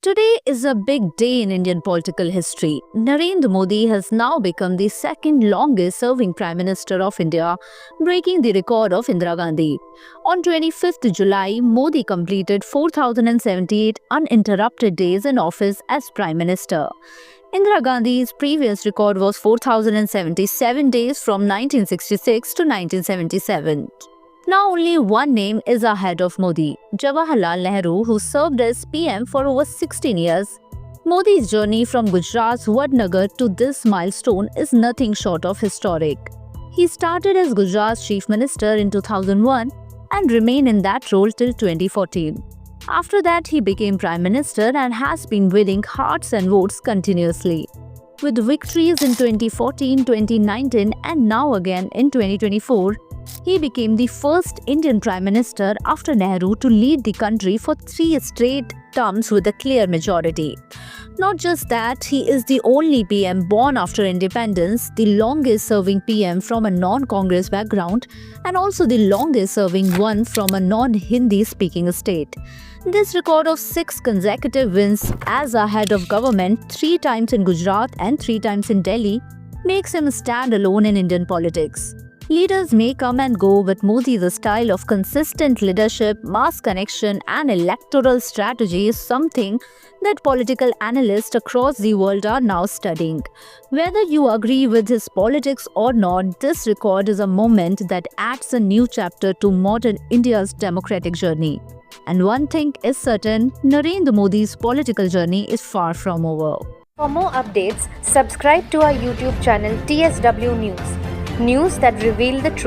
Today is a big day in Indian political history. Narendra Modi has now become the second longest serving Prime Minister of India, breaking the record of Indira Gandhi. On 25th July, Modi completed 4,078 uninterrupted days in office as Prime Minister. Indira Gandhi's previous record was 4,077 days from 1966 to 1977. Now only one name is ahead of Modi, Jawaharlal Nehru, who served as PM for over 16 years. Modi's journey from Gujarat's Vadnagar to this milestone is nothing short of historic. He started as Gujarat's Chief Minister in 2001 and remained in that role till 2014. After that, he became Prime Minister and has been winning hearts and votes continuously. With victories in 2014, 2019 and now again in 2024, he became the first Indian Prime Minister after Nehru to lead the country for 3 straight terms with a clear majority. Not just that, he is the only PM born after independence, the longest serving PM from a non-Congress background, and also the longest serving one from a non-Hindi speaking state. This record of 6 consecutive wins as a head of government, 3 times in Gujarat and 3 times in Delhi, makes him stand alone in Indian politics. Leaders may come and go, but Modi's style of consistent leadership, mass connection, and electoral strategy is something that political analysts across the world are now studying. Whether you agree with his politics or not, this record is a moment that adds a new chapter to modern India's democratic journey. And one thing is certain, Narendra Modi's political journey is far from over. For more updates, subscribe to our YouTube channel TSW News. News that reveal the truth.